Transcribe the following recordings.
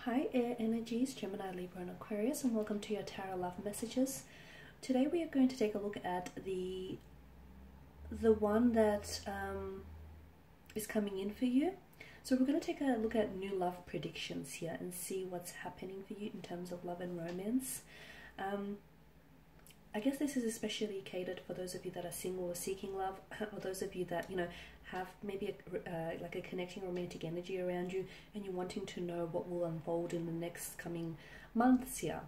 Hi Air Energies, Gemini, Libra and Aquarius, and welcome to your Tarot Love Messages. Today we are going to take a look at the one that is coming in for you. So we're going to take a look at new love predictions here and see what's happening for you in terms of love and romance. I guess this is especially catered for those of you that are single or seeking love, or those of you that, have maybe like a connecting romantic energy around you and you're wanting to know what will unfold in the next coming months here.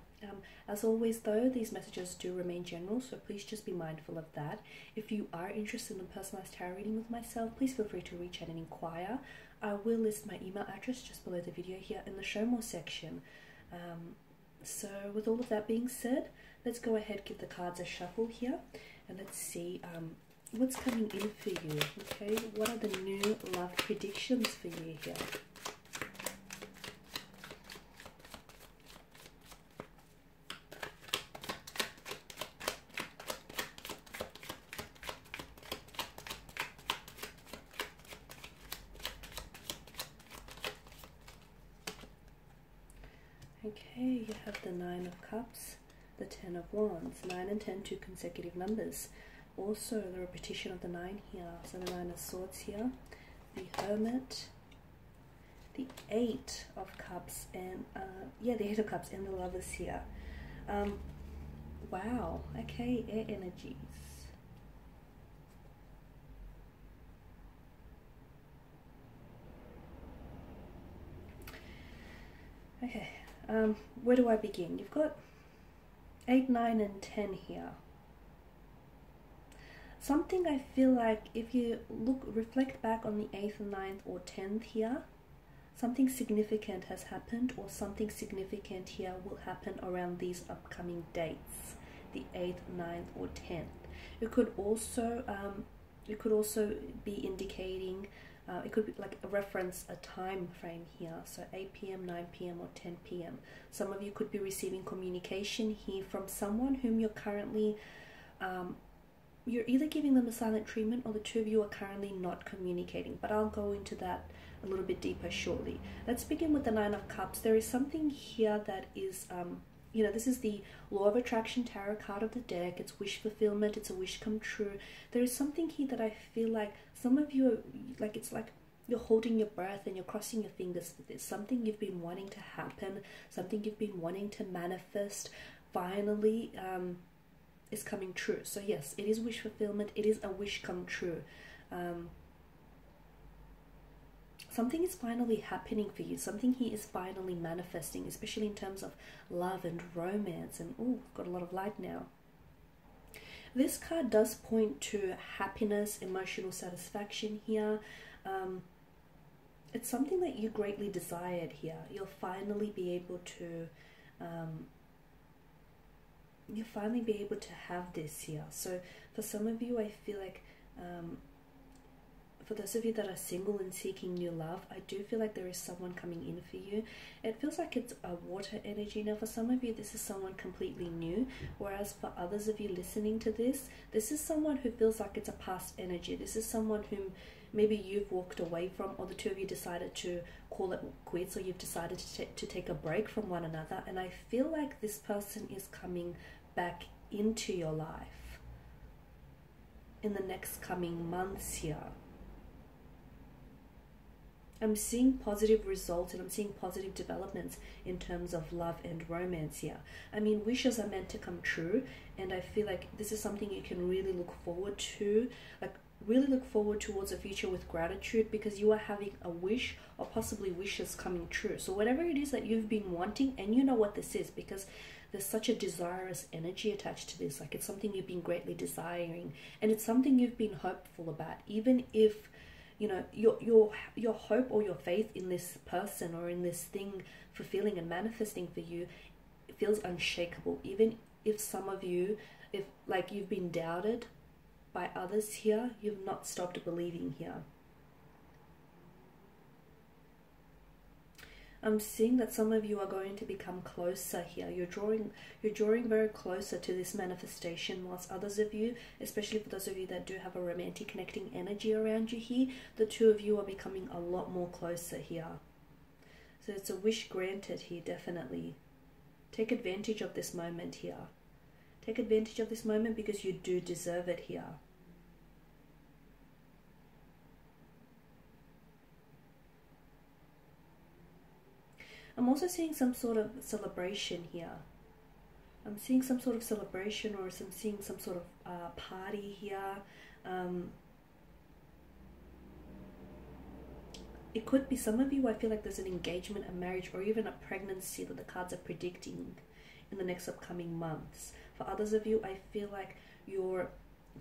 As always though, these messages do remain general, so please just be mindful of that. If you are interested in a personalized tarot reading with myself, please feel free to reach out and inquire. I will list my email address just below the video here in the show more section. So with all of that being said, let's go ahead, give the cards a shuffle here, and let's see what's coming in for you. Okay, what are the new love predictions for you here? Okay, you have the Nine of Cups, the Ten of Wands. 9 and 10, two consecutive numbers. Also the repetition of the 9 here, so the 9 of Swords here, the Hermit, the 8 of Cups, and the 8 of Cups and the Lovers here. Wow, okay, air energies. Okay, where do I begin? You've got 8, 9 and 10 here. Something I feel like if you reflect back on the 8th, 9th or 10th here, something significant has happened, or something significant here will happen around these upcoming dates, the 8th, 9th or 10th. It could also be indicating, it could be like a reference, a time frame here, so 8 p.m, 9 p.m. or 10 p.m. Some of you could be receiving communication here from someone whom you're currently, you're either giving them a silent treatment, or the two of you are currently not communicating, but I'll go into that a little bit deeper shortly. Let's begin with the 9 of Cups. There is something here that is, this is the Law of Attraction tarot card of the deck. It's wish fulfillment, it's a wish come true. There is something here that I feel like some of you are, it's like you're holding your breath and you're crossing your fingers for this. Something you've been wanting to happen, something you've been wanting to manifest, finally is coming true. So yes, it is wish fulfillment, it is a wish come true. Something is finally happening for you, something here is finally manifesting, especially in terms of love and romance. And oh, got a lot of light now. This card does point to happiness, emotional satisfaction here. It's something that you greatly desired here. You'll finally be able to have this here. So for some of you, I feel like for those of you that are single and seeking new love, I do feel like there is someone coming in for you. It feels like it's a water energy. Now for some of you, this is someone completely new, whereas for others of you listening to this, this is someone who feels like it's a past energy. This is someone whom maybe you've walked away from, or the two of you decided to call it quits, or you've decided to take a break from one another. And I feel like this person is coming back into your life in the next coming months here. I'm seeing positive results and I'm seeing positive developments in terms of love and romance here. I mean, wishes are meant to come true, and I feel like this is something you can really look forward to, like really look forward towards a future with gratitude, because you are having a wish, or possibly wishes coming true. So whatever it is that you've been wanting, and you know what this is, because there's such a desirous energy attached to this, like it's something you've been greatly desiring, and it's something you've been hopeful about, even if your hope or your faith in this person or in this thing fulfilling and manifesting for you, it feels unshakable. Even if some of you, if like you've been doubted by others here, you've not stopped believing here. I'm seeing that some of you are going to become closer here. You're drawing very closer to this manifestation, whilst others of you, especially for those of you that do have a romantic connecting energy around you here, the two of you are becoming a lot more closer here. So it's a wish granted here, definitely. Take advantage of this moment here. Take advantage of this moment because you do deserve it here. I'm also seeing some sort of celebration here. I'm seeing some sort of celebration, or seeing some sort of party here. It could be some of you, I feel like there's an engagement, a marriage, or even a pregnancy that the cards are predicting in the next upcoming months. For others of you, I feel like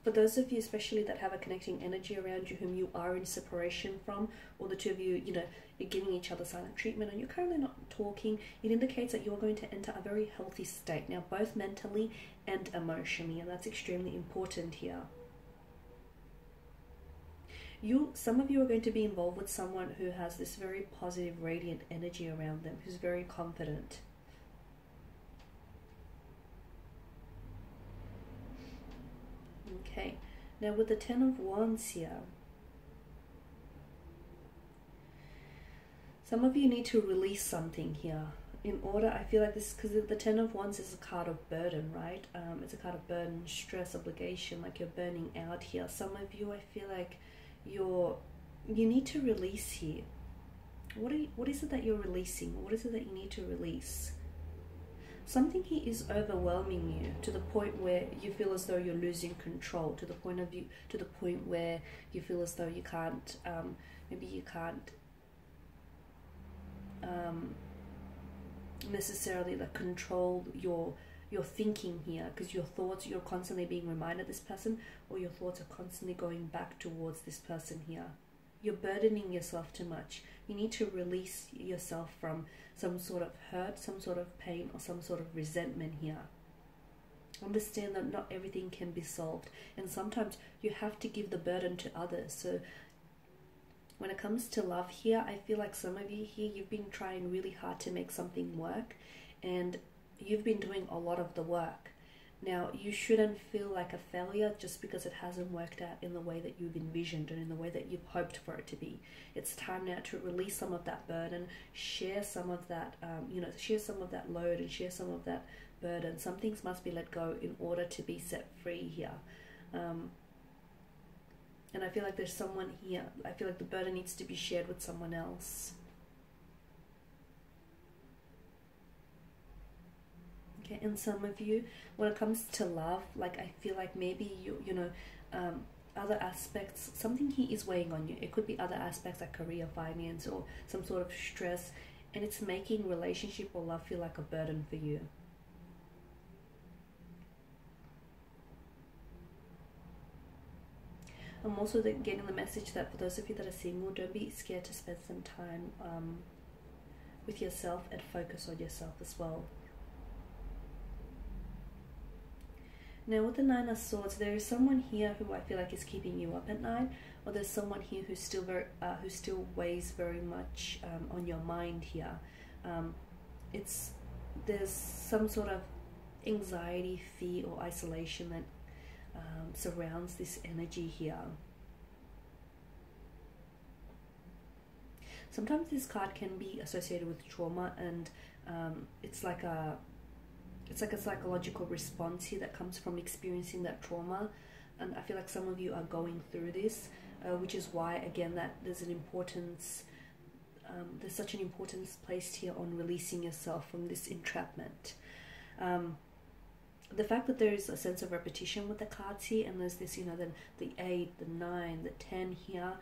for those of you especially that have a connecting energy around you whom you are in separation from, or the two of you, you know, you're giving each other silent treatment and you're currently not talking, it indicates that you're going to enter a very healthy state now, both mentally and emotionally, and that's extremely important here. Some of you are going to be involved with someone who has this very positive, radiant energy around them, who's very confident. Okay, now with the Ten of Wands here, some of you need to release something here. In order, I feel like this, because the Ten of Wands is a card of burden, right? It's a card of burden, stress, obligation, like you're burning out here. Some of you, I feel like you need to release here. What is it that you're releasing? What is it that you need to release? Something here is overwhelming you to the point where you feel as though you're losing control, to the point where you feel as though you can't, maybe you can't necessarily like control your thinking here, because your thoughts, you're constantly being reminded of this person, or your thoughts are constantly going back towards this person here. You're burdening yourself too much. You need to release yourself from some sort of hurt, some sort of pain, or some sort of resentment here. Understand that not everything can be solved, and sometimes you have to give the burden to others. So when it comes to love here, I feel like some of you here, you've been trying really hard to make something work, and you've been doing a lot of the work. Now, you shouldn't feel like a failure just because it hasn't worked out in the way that you've envisioned and in the way that you've hoped for it to be. It's time now to release some of that burden, share some of that, share some of that load and share some of that burden. Some things must be let go in order to be set free here. And I feel like there's someone here, I feel like the burden needs to be shared with someone else. Okay, and some of you, when it comes to love, like I feel like maybe other aspects, something here is weighing on you. It could be other aspects like career, finance, or some sort of stress, and it's making relationship or love feel like a burden for you. I'm also getting the message that for those of you that are single, don't be scared to spend some time with yourself and focus on yourself as well. Now with the Nine of Swords, there is someone here who I feel like is keeping you up at night, or there's someone here who's still who still weighs very much on your mind here. There's some sort of anxiety, fear, or isolation that surrounds this energy here. Sometimes this card can be associated with trauma, and it's like a psychological response here that comes from experiencing that trauma. And I feel like some of you are going through this, which is why, again, that there's an importance, there's such an importance placed here on releasing yourself from this entrapment. The fact that there is a sense of repetition with the cards here, and there's this, the 8, the 9, the 10 here,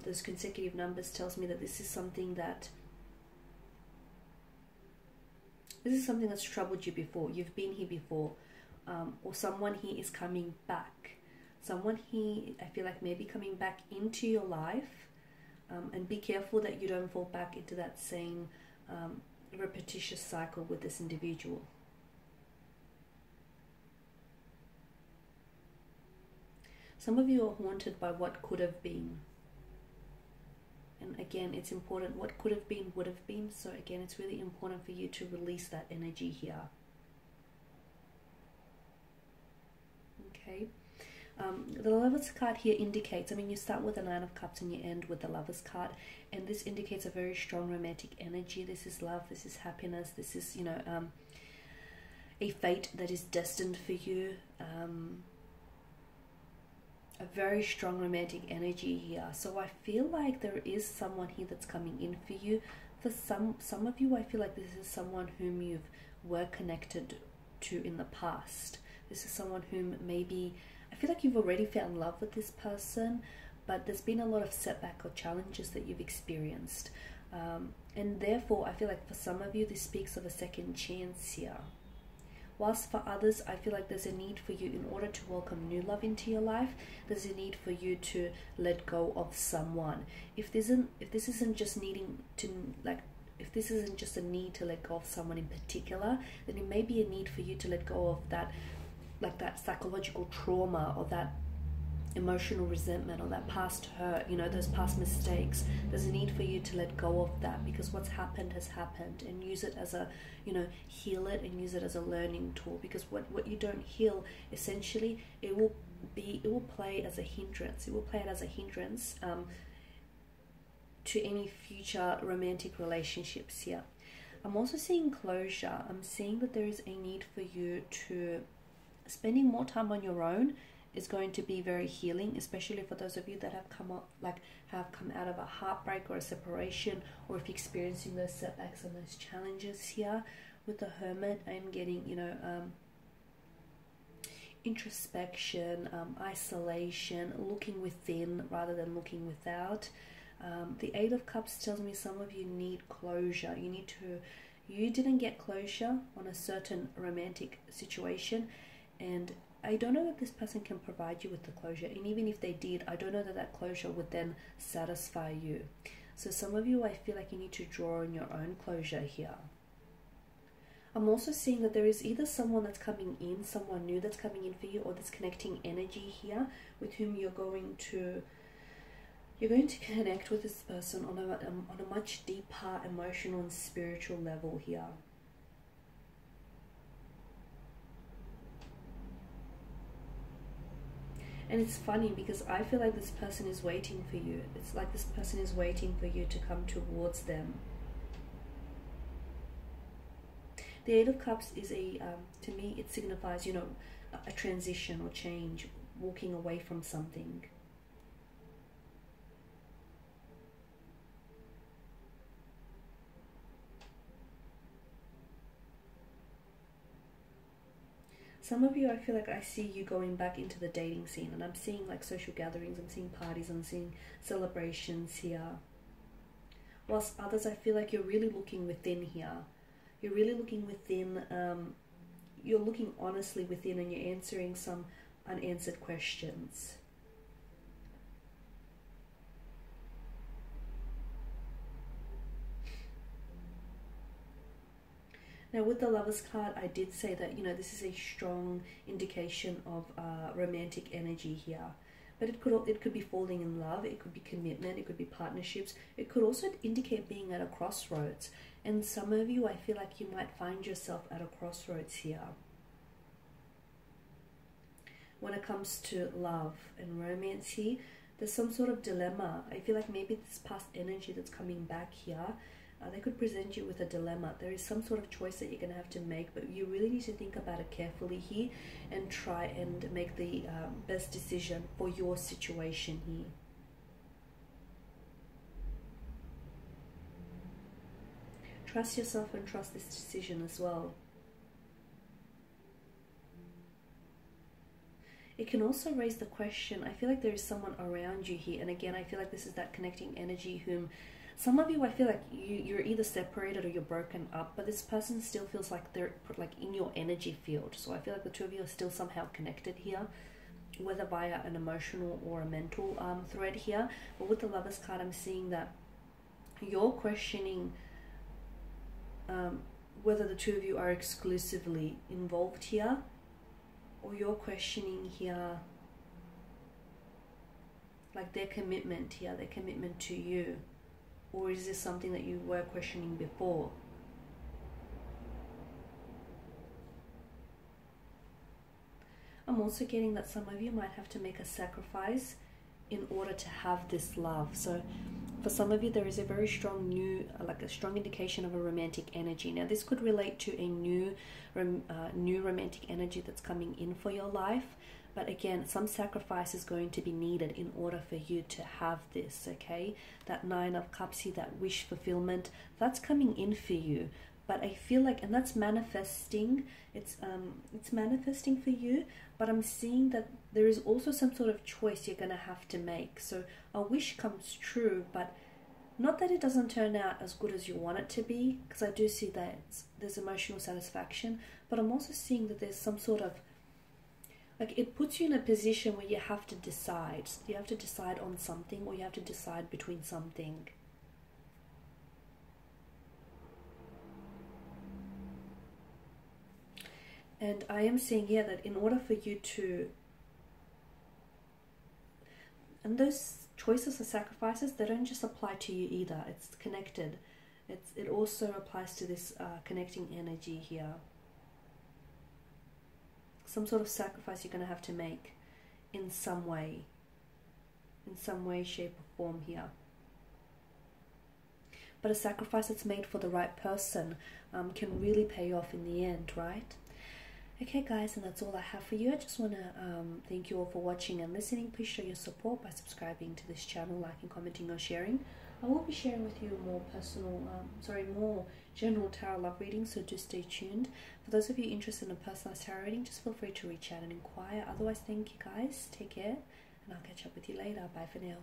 those consecutive numbers tells me that this is something that's troubled you before. You've been here before, or someone here is coming back. Someone here, I feel like, maybe coming back into your life, and be careful that you don't fall back into that same repetitious cycle with this individual. Some of you are haunted by what could have been. And again, it's important. What could have been would have been. So again, it's really important for you to release that energy here. Okay. The Lovers card here indicates, I mean, you start with the Nine of Cups and you end with the Lovers card, and this indicates a very strong romantic energy. This is love, this is happiness, this is, you know, a fate that is destined for you. A very strong romantic energy here. So I feel like there is someone here that's coming in for you. For some of you, I feel like this is someone whom you've were connected to in the past. This is someone whom maybe, I feel like you've already fell in love with this person, but there's been a lot of setback or challenges that you've experienced. And therefore, I feel like for some of you, this speaks of a second chance here. Whilst for others, I feel like there's a need for you, in order to welcome new love into your life, there's a need for you to let go of someone. If this isn't just needing to, like, if this isn't just a need to let go of someone in particular, then it may be a need for you to let go of that, like that psychological trauma or that emotional resentment or that past hurt, you know, those past mistakes. There's a need for you to let go of that, because what's happened has happened, and use it as a, you know, heal it and use it as a learning tool. Because what you don't heal, essentially, it will play as a hindrance. It will play it as a hindrance to any future romantic relationships here. I'm also seeing closure. I'm seeing that there is a need for you to spending more time on your own is going to be very healing, especially for those of you that have come out of a heartbreak or a separation, or if you're experiencing those setbacks and those challenges here. With the Hermit, I'm getting, you know, introspection, isolation, looking within rather than looking without. The Eight of Cups tells me some of you need closure. You didn't get closure on a certain romantic situation, and I don't know that this person can provide you with the closure. And even if they did, I don't know that that closure would then satisfy you. So some of you, I feel like you need to draw on your own closure here. I'm also seeing that there is either someone that's coming in, someone new that's coming in for you, or this connecting energy here with whom you're going to connect with this person on a much deeper emotional and spiritual level here. And it's funny because I feel like this person is waiting for you. It's like this person is waiting for you to come towards them. The Eight of Cups is to me, it signifies, you know, a transition or change, walking away from something. Some of you, I feel like I see you going back into the dating scene, and I'm seeing like social gatherings, I'm seeing parties, I'm seeing celebrations here. Whilst others, I feel like you're really looking within here. You're really looking within, you're looking honestly within, and you're answering some unanswered questions. Now with the Lovers card, I did say that, you know, this is a strong indication of romantic energy here. But it could be falling in love, it could be commitment, it could be partnerships. It could also indicate being at a crossroads. And some of you, I feel like you might find yourself at a crossroads here. When it comes to love and romance here, there's some sort of dilemma. I feel like maybe this past energy that's coming back here, they could present you with a dilemma. There is some sort of choice that you're going to have to make, but you really need to think about it carefully here and try and make the best decision for your situation here. Trust yourself and trust this decision as well. It can also raise the question, I feel like there is someone around you here, and again, I feel like this is that connecting energy whom some of you, I feel like you're either separated or you're broken up, but this person still feels like they're like in your energy field. So I feel like the two of you are still somehow connected here, whether via an emotional or a mental thread here. But with the Lovers card, I'm seeing that you're questioning whether the two of you are exclusively involved here, or you're questioning here like their commitment here, their commitment to you. Or is this something that you were questioning before? I'm I'm also getting that some of you might have to make a sacrifice in order to have this love. So for some of you, there is a very strong like a strong indication of a romantic energy. Now this could relate to a new romantic energy that's coming in for your life. But again, some sacrifice is going to be needed in order for you to have this, okay? That Nine of Cups here, that wish fulfillment, that's coming in for you. But I feel like, and that's manifesting, it's manifesting for you, but I'm seeing that there is also some sort of choice you're going to have to make. So a wish comes true, but not that it doesn't turn out as good as you want it to be, because I do see that there's emotional satisfaction, but I'm also seeing that there's some sort of, like, it puts you in a position where you have to decide. You have to decide on something, or you have to decide between something. And I am seeing here that in order for you to, and those choices or sacrifices, they don't just apply to you either. It's connected. It also applies to this connecting energy here. Some sort of sacrifice you're going to have to make in some way, shape or form here. But a sacrifice that's made for the right person can really pay off in the end, right? Okay guys, and that's all I have for you. I just want to thank you all for watching and listening. Please show your support by subscribing to this channel, liking, commenting or sharing. I will be sharing with you more personal, more general tarot love readings, so do stay tuned. For those of you interested in a personalized tarot reading, just feel free to reach out and inquire. Otherwise, thank you guys, take care, and I'll catch up with you later. Bye for now.